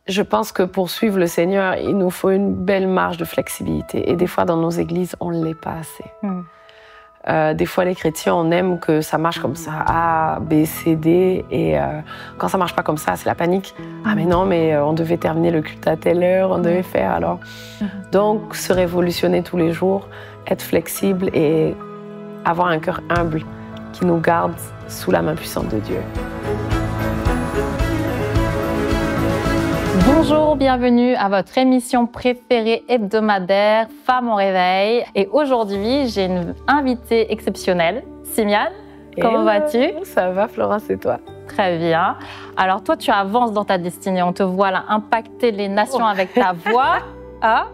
je pense que pour suivre le Seigneur, il nous faut une belle marge de flexibilité. Et des fois, dans nos églises, on ne l'est pas assez. Des fois, les chrétiens, on aime que ça marche comme ça, A, B, C, D. Et quand ça ne marche pas comme ça, c'est la panique. Ah mais non, mais on devait terminer le culte à telle heure, on devait faire alors. Donc, se révolutionner tous les jours, être flexible et avoir un cœur humble qui nous garde sous la main puissante de Dieu. Bonjour, bienvenue à votre émission préférée hebdomadaire Femmes au réveil. Et aujourd'hui, j'ai une invitée exceptionnelle, Simiane. Comment vas-tu? Ça va, Florence, et toi? Très bien. Alors toi, tu avances dans ta destinée. On te voit là impacter les nations avec ta voix. Ah.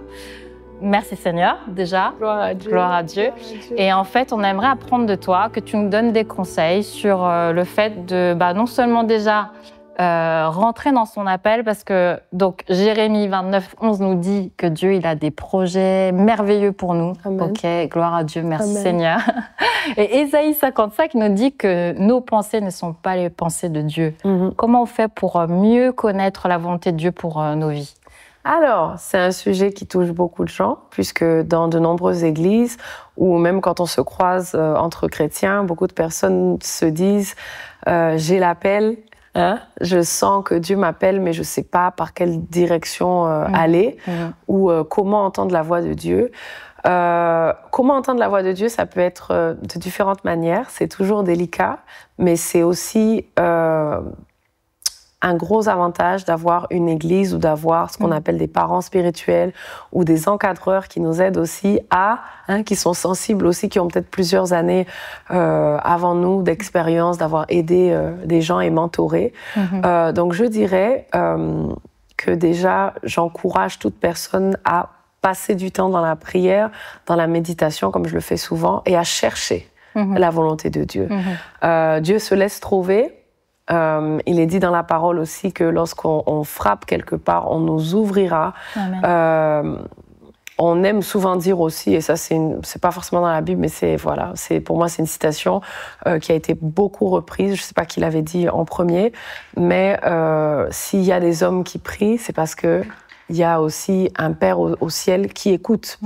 Merci Seigneur, déjà. Gloire à Dieu. Gloire à Dieu. Et en fait, on aimerait apprendre de toi, que tu nous donnes des conseils sur le fait de non seulement déjà rentrer dans son appel, parce que donc Jérémie 29:11 nous dit que Dieu il a des projets merveilleux pour nous. Amen. Ok, gloire à Dieu, merci Amen. Seigneur. Et Ésaïe 55 nous dit que nos pensées ne sont pas les pensées de Dieu. Comment on fait pour mieux connaître la volonté de Dieu pour nos vies? Alors, c'est un sujet qui touche beaucoup de gens, puisque dans de nombreuses églises, ou même quand on se croise entre chrétiens, beaucoup de personnes se disent j'ai l'appel, je sens que Dieu m'appelle, mais je ne sais pas par quelle direction aller, ou comment entendre la voix de Dieu. Comment entendre la voix de Dieu, ça peut être de différentes manières, c'est toujours délicat, mais c'est aussi un gros avantage d'avoir une église ou d'avoir ce qu'on appelle des parents spirituels ou des encadreurs qui nous aident aussi qui sont sensibles aussi, qui ont peut-être plusieurs années avant nous d'expérience, d'avoir aidé des gens et mentoré. Donc je dirais que déjà, j'encourage toute personne à passer du temps dans la prière, dans la méditation, comme je le fais souvent, et à chercher la volonté de Dieu. Dieu se laisse trouver. Il est dit dans la parole aussi que lorsqu'on frappe quelque part, on nous ouvrira. On aime souvent dire aussi, et ça c'est pas forcément dans la Bible, mais pour moi c'est une citation qui a été beaucoup reprise. Je sais pas qui l'avait dit en premier, mais s'il y a des hommes qui prient, c'est parce que il y a aussi un Père au ciel qui écoute.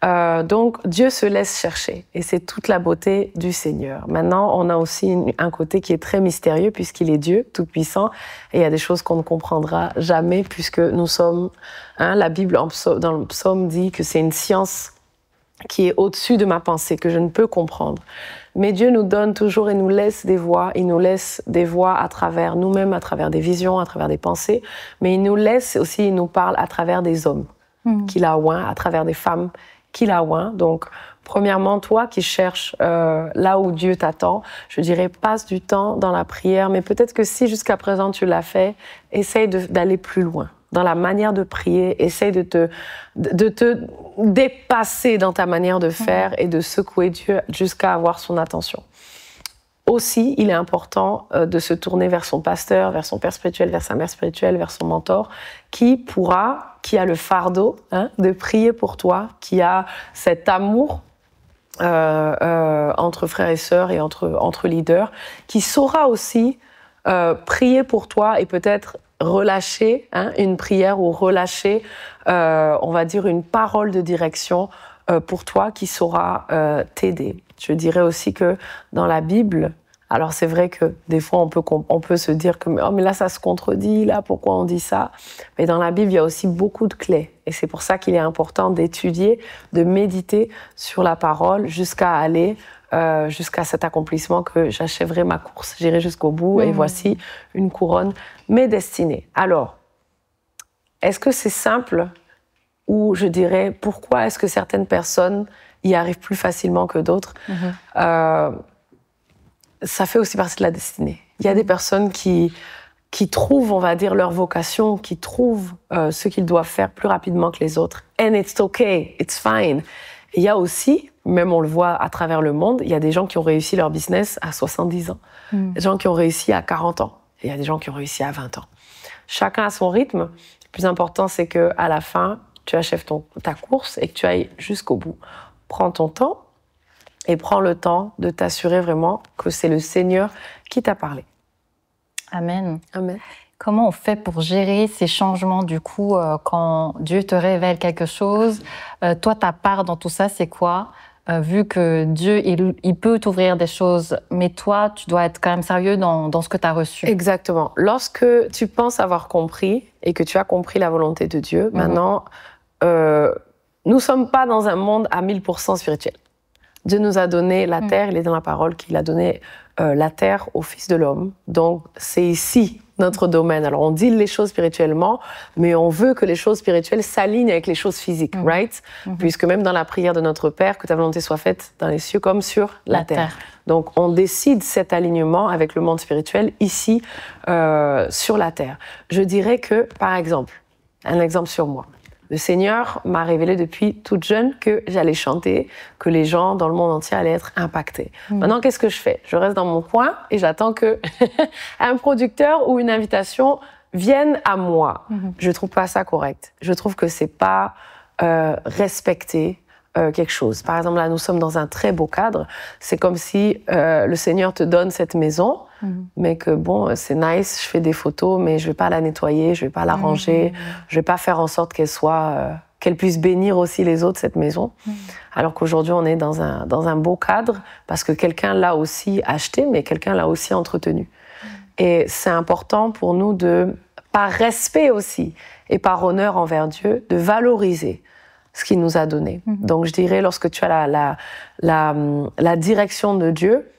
Donc, Dieu se laisse chercher et c'est toute la beauté du Seigneur. Maintenant, on a aussi un côté qui est très mystérieux puisqu'il est Dieu, tout-puissant, et il y a des choses qu'on ne comprendra jamais puisque nous sommes... la Bible, dans le psaume, dit que c'est une science qui est au-dessus de ma pensée, que je ne peux comprendre. Mais Dieu nous donne toujours et nous laisse des voies. Il nous laisse des voies à travers nous-mêmes, à travers des visions, à travers des pensées, mais il nous laisse aussi, il nous parle à travers des hommes qu'il a oints, à travers des femmes qu'il a oint. Donc, premièrement, toi qui cherches là où Dieu t'attend, je dirais passe du temps dans la prière, mais peut-être que si jusqu'à présent tu l'as fait, essaye d'aller plus loin dans la manière de prier, essaye de te dépasser dans ta manière de faire et de secouer Dieu jusqu'à avoir son attention. Aussi, il est important de se tourner vers son pasteur, vers son père spirituel, vers sa mère spirituelle, vers son mentor, qui a le fardeau de prier pour toi, qui a cet amour entre frères et sœurs et entre leaders, qui saura aussi prier pour toi et peut-être relâcher une prière ou relâcher, on va dire, une parole de direction pour toi qui saura t'aider. Je dirais aussi que dans la Bible, alors c'est vrai que des fois on peut se dire que mais là ça se contredit, là pourquoi on dit ça? Mais dans la Bible il y a aussi beaucoup de clés et c'est pour ça qu'il est important d'étudier, de méditer sur la parole jusqu'à aller jusqu'à cet accomplissement que j'achèverai ma course, j'irai jusqu'au bout et voici une couronne m'est destinée. Alors, est-ce que c'est simple ou je dirais pourquoi est-ce que certaines personnes y arrivent plus facilement que d'autres? Ça fait aussi partie de la destinée. Il y a des personnes qui trouvent, on va dire, leur vocation, qui trouvent ce qu'ils doivent faire plus rapidement que les autres. And it's okay, it's fine. Et il y a aussi, même on le voit à travers le monde, il y a des gens qui ont réussi leur business à 70 ans, des gens qui ont réussi à 40 ans, et il y a des gens qui ont réussi à 20 ans. Chacun a son rythme. Le plus important, c'est qu'à la fin, tu achèves ta course et que tu ailles jusqu'au bout. Prends ton temps et prends le temps de t'assurer vraiment que c'est le Seigneur qui t'a parlé. Amen. Amen. Comment on fait pour gérer ces changements du coup quand Dieu te révèle quelque chose? Toi, ta part dans tout ça, c'est quoi? Vu que Dieu, il peut t'ouvrir des choses, mais toi, tu dois être quand même sérieux dans ce que tu as reçu. Exactement. Lorsque tu penses avoir compris et que tu as compris la volonté de Dieu, maintenant, nous ne sommes pas dans un monde à 1000% spirituel. Dieu nous a donné la terre, il est dans la parole qu'il a donné la terre au Fils de l'homme. Donc, c'est ici notre domaine. Alors, on dit les choses spirituellement, mais on veut que les choses spirituelles s'alignent avec les choses physiques, right? Puisque même dans la prière de notre Père, que ta volonté soit faite dans les cieux comme sur la terre. Donc, on décide cet alignement avec le monde spirituel ici, sur la terre. Je dirais que, par exemple, un exemple sur moi. Le Seigneur m'a révélé depuis toute jeune que j'allais chanter, que les gens dans le monde entier allaient être impactés. Maintenant, qu'est-ce que je fais? Je reste dans mon coin et j'attends que un producteur ou une invitation vienne à moi. Je trouve pas ça correct. Je trouve que c'est pas respecter quelque chose. Par exemple, là, nous sommes dans un très beau cadre. C'est comme si le Seigneur te donne cette maison, mais que bon, c'est nice, je fais des photos, mais je vais pas la nettoyer, je vais pas la ranger, je vais pas faire en sorte qu'elle soit, qu'elle puisse bénir aussi les autres, cette maison. Alors qu'aujourd'hui, on est dans un beau cadre parce que quelqu'un l'a aussi acheté, mais quelqu'un l'a aussi entretenu. Et c'est important pour nous de, par respect aussi et par honneur envers Dieu, de valoriser ce qu'il nous a donné. Donc, je dirais, lorsque tu as la direction de Dieu,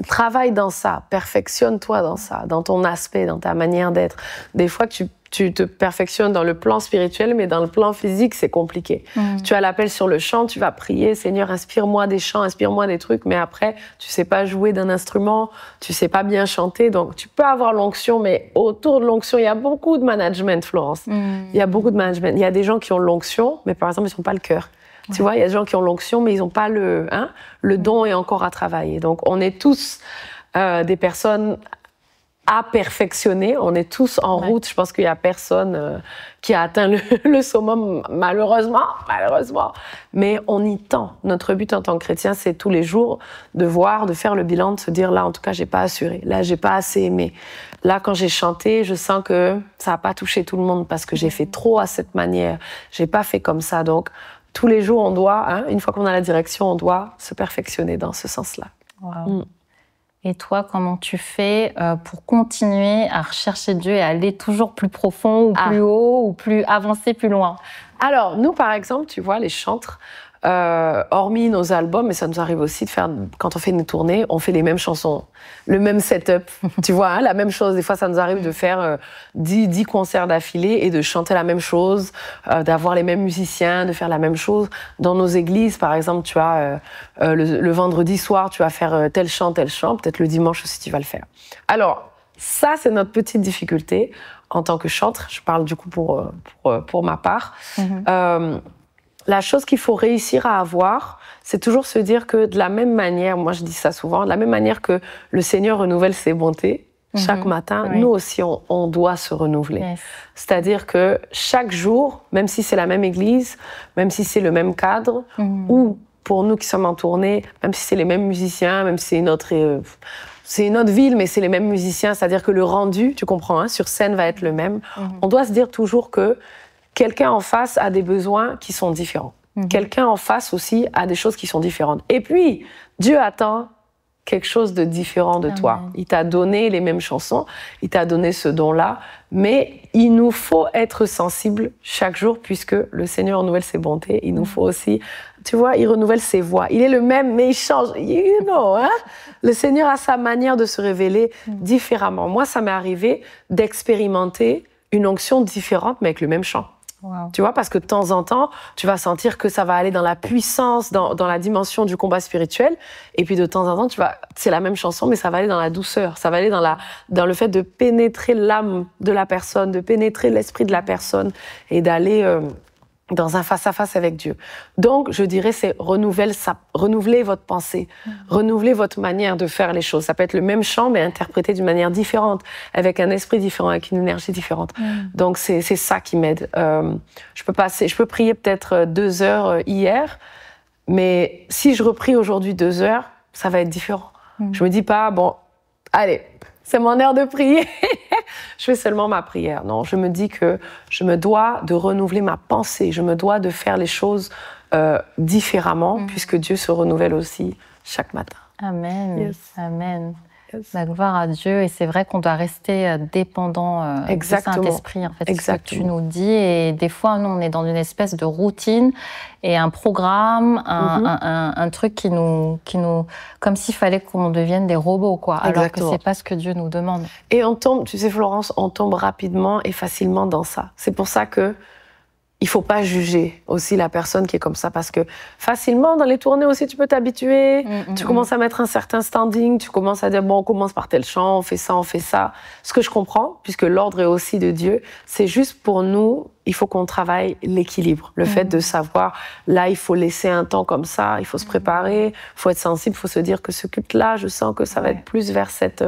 travaille dans ça, perfectionne-toi dans ça, dans ton aspect, dans ta manière d'être. Des fois, tu te perfectionnes dans le plan spirituel, mais dans le plan physique, c'est compliqué. Tu as l'appel sur le chant, tu vas prier, Seigneur, inspire-moi des chants, inspire-moi des trucs, mais après, tu sais pas jouer d'un instrument, tu sais pas bien chanter, donc tu peux avoir l'onction, mais autour de l'onction, il y a beaucoup de management, Florence. Il y a beaucoup de management. Il y a des gens qui ont l'onction, mais par exemple, ils n'ont pas le cœur. Tu vois, il y a des gens qui ont l'onction, mais ils n'ont pas le don est encore à travailler. Donc, on est tous des personnes à perfectionner. On est tous en route. Je pense qu'il n'y a personne qui a atteint le summum, malheureusement. Mais on y tend. Notre but en tant que chrétien, c'est tous les jours de voir, de faire le bilan, de se dire, là, en tout cas, j'ai pas assuré. Là, j'ai pas assez aimé. Là, quand j'ai chanté, je sens que ça n'a pas touché tout le monde parce que j'ai fait trop à cette manière. J'ai pas fait comme ça. Donc, tous les jours, on doit, une fois qu'on a la direction, on doit se perfectionner dans ce sens-là. Wow. Et toi, comment tu fais pour continuer à rechercher Dieu et aller toujours plus profond ou plus haut ou plus avancer plus loin? Alors, nous, par exemple, tu vois, les chantres, hormis nos albums, mais ça nous arrive aussi de faire, quand on fait une tournée, on fait les mêmes chansons, le même setup, tu vois, la même chose. Des fois, ça nous arrive de faire 10 concerts d'affilée et de chanter la même chose, d'avoir les mêmes musiciens, de faire la même chose. Dans nos églises, par exemple, tu as le vendredi soir, tu vas faire tel chant, peut-être le dimanche aussi, tu vas le faire. Alors, ça, c'est notre petite difficulté en tant que chantre. Je parle du coup pour ma part. La chose qu'il faut réussir à avoir, c'est toujours se dire que de la même manière, moi je dis ça souvent, de la même manière que le Seigneur renouvelle ses bontés chaque matin, nous aussi on doit se renouveler. C'est-à-dire que chaque jour, même si c'est la même église, même si c'est le même cadre, ou pour nous qui sommes en tournée, même si c'est les mêmes musiciens, même si c'est une autre ville, mais c'est les mêmes musiciens, c'est-à-dire que le rendu, tu comprends, sur scène va être le même. On doit se dire toujours que quelqu'un en face a des besoins qui sont différents. Quelqu'un en face aussi a des choses qui sont différentes. Et puis, Dieu attend quelque chose de différent de toi. Il t'a donné les mêmes chansons, il t'a donné ce don-là, mais il nous faut être sensibles chaque jour, puisque le Seigneur renouvelle ses bontés. Il nous faut aussi, tu vois, il renouvelle ses voix. Il est le même, mais il change. You know, hein? Le Seigneur a sa manière de se révéler différemment. Moi, ça m'est arrivé d'expérimenter une onction différente, mais avec le même chant. Wow. Tu vois, parce que de temps en temps, tu vas sentir que ça va aller dans la puissance, dans la dimension du combat spirituel. Et puis de temps en temps, c'est la même chanson, mais ça va aller dans la douceur. Ça va aller dans le fait de pénétrer l'âme de la personne, de pénétrer l'esprit de la personne et d'aller dans un face-à-face avec Dieu. Donc, je dirais, c'est renouveler votre pensée, renouveler votre manière de faire les choses. Ça peut être le même chant, mais interprété d'une manière différente, avec un esprit différent, avec une énergie différente. Donc, c'est ça qui m'aide. Je peux prier peut-être 2 heures hier, mais si je reprie aujourd'hui 2 heures, ça va être différent. Je me dis pas, bon, allez, c'est mon heure de prier. je fais seulement ma prière. Non, je me dis que je me dois de renouveler ma pensée, je me dois de faire les choses différemment, puisque Dieu se renouvelle aussi chaque matin. Amen. Yes. Amen. Yes. La gloire à Dieu. Et c'est vrai qu'on doit rester dépendant du Saint-Esprit, en fait. C'est ce que tu nous dis. Et des fois, nous, on est dans une espèce de routine et un programme, un truc qui nous, comme s'il fallait qu'on devienne des robots, quoi. Alors que c'est pas ce que Dieu nous demande. Et on tombe, tu sais, Florence, on tombe rapidement et facilement dans ça. C'est pour ça que il faut pas juger aussi la personne qui est comme ça, parce que facilement, dans les tournées aussi, tu peux t'habituer. Tu commences à mettre un certain standing, tu commences à dire, bon, on commence par tel chant, on fait ça, on fait ça. Ce que je comprends, puisque l'ordre est aussi de Dieu, c'est juste pour nous, il faut qu'on travaille l'équilibre. Le fait de savoir, là, il faut laisser un temps comme ça, il faut se préparer, il faut être sensible, il faut se dire que ce culte-là, je sens que ça va être plus vers cette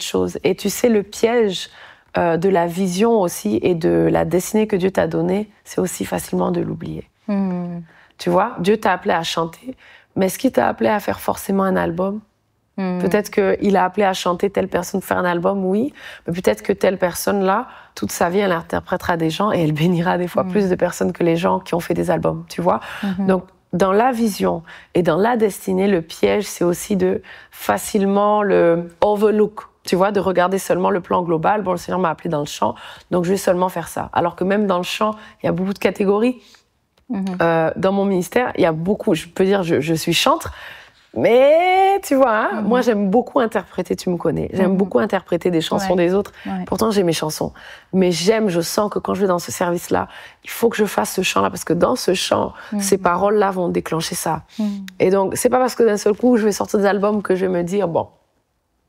chose. Et tu sais, le piège de la vision aussi et de la destinée que Dieu t'a donnée, c'est aussi facilement de l'oublier. Tu vois, Dieu t'a appelé à chanter, mais est-ce qu'il t'a appelé à faire forcément un album? Peut-être qu'il a appelé à chanter telle personne pour faire un album, oui, mais peut-être que telle personne-là, toute sa vie, elle interprétera des gens et elle bénira des fois plus de personnes que les gens qui ont fait des albums, tu vois. Donc, dans la vision et dans la destinée, le piège, c'est aussi de facilement le overlook. Tu vois, de regarder seulement le plan global. Bon, le Seigneur m'a appelé dans le chant, donc je vais seulement faire ça. Alors que même dans le chant, il y a beaucoup de catégories. Dans mon ministère, il y a beaucoup, je peux dire, je suis chantre, mais tu vois, moi j'aime beaucoup interpréter, tu me connais, j'aime beaucoup interpréter des chansons des autres. Pourtant, j'ai mes chansons. Mais je sens que quand je vais dans ce service-là, il faut que je fasse ce chant-là, parce que dans ce chant, ces paroles-là vont déclencher ça. Et donc, c'est pas parce que d'un seul coup, je vais sortir des albums que je vais me dire, bon,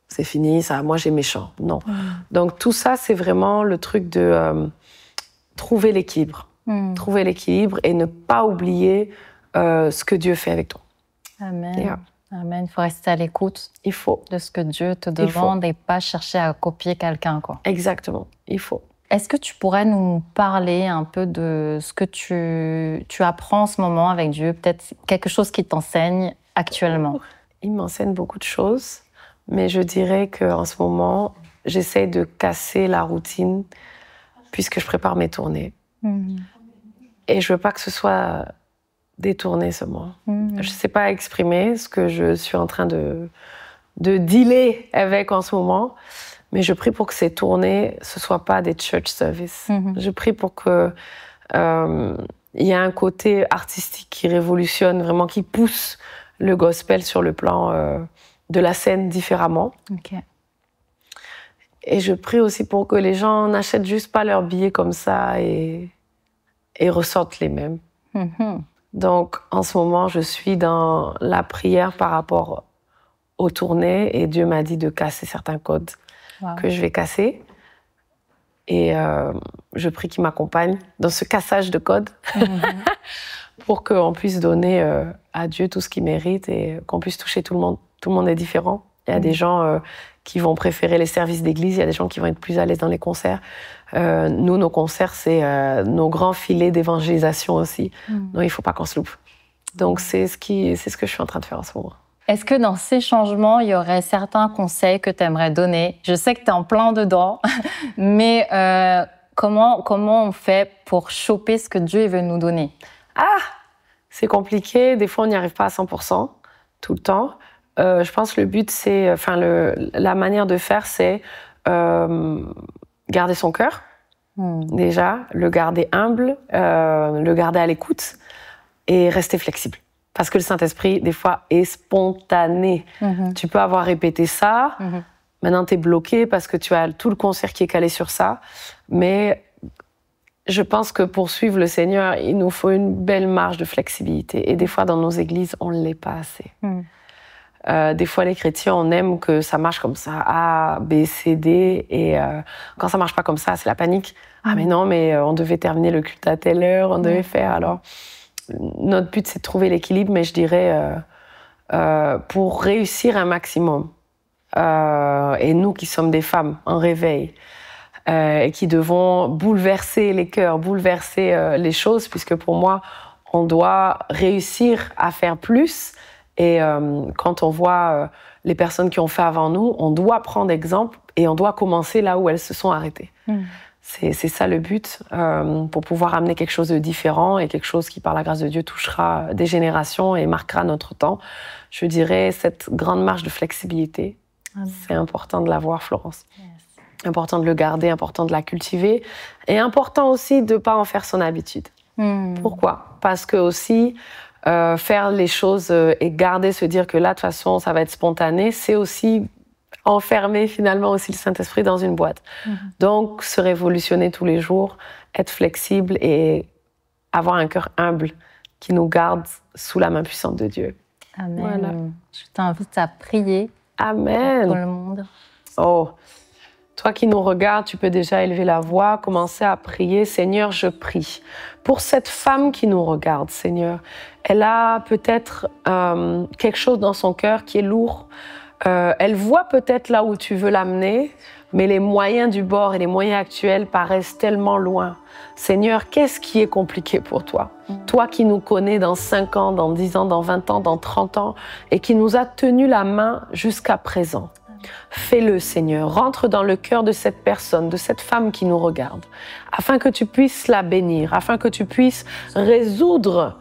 c'est fini, ça, moi j'ai mes chants. Non. Donc tout ça, c'est vraiment le truc de trouver l'équilibre. Trouver l'équilibre et ne pas oublier ce que Dieu fait avec toi. Amen. Amen. Il faut rester à l'écoute. Il faut. De ce que Dieu te demande et pas chercher à copier quelqu'un, quoi. Exactement. Il faut. Est-ce que tu pourrais nous parler un peu de ce que tu apprends en ce moment avec Dieu? Peut-être quelque chose qui t'enseigne actuellement. Il m'enseigne beaucoup de choses. Mais je dirais qu'en ce moment, j'essaie de casser la routine puisque je prépare mes tournées. Et je veux pas que ce soit des tournées seulement. Je sais pas exprimer ce que je suis en train de dealer avec en ce moment, mais je prie pour que ces tournées, ce soit pas des church services. Je prie pour que il y ait un côté artistique qui révolutionne, vraiment qui pousse le gospel sur le plan de la scène différemment. Et je prie aussi pour que les gens n'achètent juste pas leurs billets comme ça et ressortent les mêmes. Donc, en ce moment, je suis dans la prière par rapport aux tournées et Dieu m'a dit de casser certains codes que je vais casser. Et je prie qu'il m'accompagne dans ce cassage de codes pour qu'on puisse donner à Dieu tout ce qu'il mérite et qu'on puisse toucher tout le monde. Tout le monde est différent. Il y a des gens qui vont préférer les services d'église, il y a des gens qui vont être plus à l'aise dans les concerts. Nous, nos concerts, c'est nos grands filets d'évangélisation aussi. Donc, il ne faut pas qu'on se loupe. Donc, c'est ce que je suis en train de faire en ce moment. Est-ce que dans ces changements, il y aurait certains conseils que tu aimerais donner? Je sais que tu es en plein dedans, mais comment on fait pour choper ce que Dieu veut nous donner? C'est compliqué. Des fois, on n'y arrive pas à 100%, tout le temps. Je pense que le but, c'est... Enfin, la manière de faire, c'est garder son cœur, déjà, le garder humble, le garder à l'écoute et rester flexible. Parce que le Saint-Esprit, des fois, est spontané. Tu peux avoir répété ça, maintenant tu es bloqué parce que tu as tout le concert qui est calé sur ça. Mais je pense que pour suivre le Seigneur, il nous faut une belle marge de flexibilité. Et des fois, dans nos églises, on ne l'est pas assez. Des fois, les chrétiens, on aime que ça marche comme ça, A, B, C, D. Et quand ça ne marche pas comme ça, c'est la panique. Ah, mais non, mais on devait terminer le culte à telle heure, on devait faire. Alors, notre but, c'est de trouver l'équilibre, mais je dirais, pour réussir un maximum, et nous qui sommes des femmes en réveil, et qui devons bouleverser les cœurs, bouleverser les choses, puisque pour moi, on doit réussir à faire plus. Et quand on voit les personnes qui ont fait avant nous, on doit prendre exemple et on doit commencer là où elles se sont arrêtées. C'est ça le but, pour pouvoir amener quelque chose de différent et quelque chose qui, par la grâce de Dieu, touchera des générations et marquera notre temps. Je dirais cette grande marge de flexibilité. C'est important de l'avoir, Florence. Important de le garder, important de la cultiver et important aussi de ne pas en faire son habitude. Pourquoi? Parce que aussi, faire les choses et garder, se dire que là, de toute façon, ça va être spontané, c'est aussi enfermer finalement aussi le Saint-Esprit dans une boîte. Donc, se révolutionner tous les jours, être flexible et avoir un cœur humble qui nous garde sous la main puissante de Dieu. Amen. Voilà. Je t'invite à prier. Amen. Pour le monde. Oh, toi qui nous regardes, tu peux déjà élever la voix, commencer à prier. Seigneur, je prie pour cette femme qui nous regarde, Seigneur. Elle a peut-être quelque chose dans son cœur qui est lourd. Elle voit peut-être là où tu veux l'amener, mais les moyens du bord et les moyens actuels paraissent tellement loin. Seigneur, qu'est-ce qui est compliqué pour toi? Toi qui nous connais dans 5 ans, dans 10 ans, dans 20 ans, dans 30 ans, et qui nous a tenu la main jusqu'à présent. Fais-le, Seigneur. Rentre dans le cœur de cette personne, de cette femme qui nous regarde, afin que tu puisses la bénir, afin que tu puisses résoudre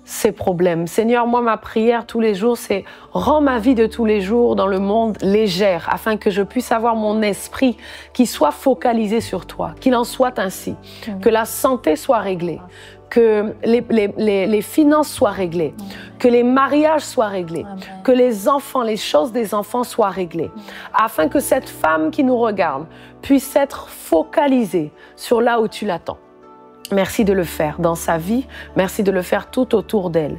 ces problèmes. Seigneur, moi, ma prière tous les jours, c'est rends ma vie de tous les jours dans le monde légère, afin que je puisse avoir mon esprit qui soit focalisé sur toi, qu'il en soit ainsi, que la santé soit réglée, que les finances soient réglées, que les mariages soient réglés, que les enfants, les choses des enfants soient réglées, afin que cette femme qui nous regarde puisse être focalisée sur là où tu l'attends. Merci de le faire dans sa vie, merci de le faire tout autour d'elle.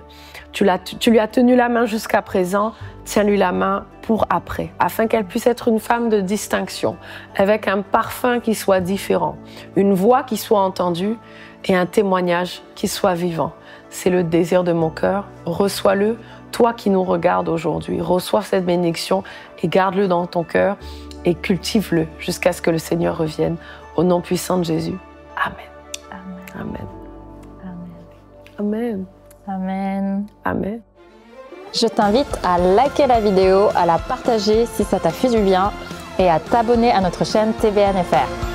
Tu lui as tenu la main jusqu'à présent, tiens-lui la main pour après, afin qu'elle puisse être une femme de distinction, avec un parfum qui soit différent, une voix qui soit entendue et un témoignage qui soit vivant. C'est le désir de mon cœur, reçois-le, toi qui nous regardes aujourd'hui, reçois cette bénédiction et garde-le dans ton cœur et cultive-le jusqu'à ce que le Seigneur revienne. Au nom puissant de Jésus, Amen. Amen. Amen. Amen. Amen. Je t'invite à liker la vidéo, à la partager si ça t'a fait du bien et à t'abonner à notre chaîne TVNFR.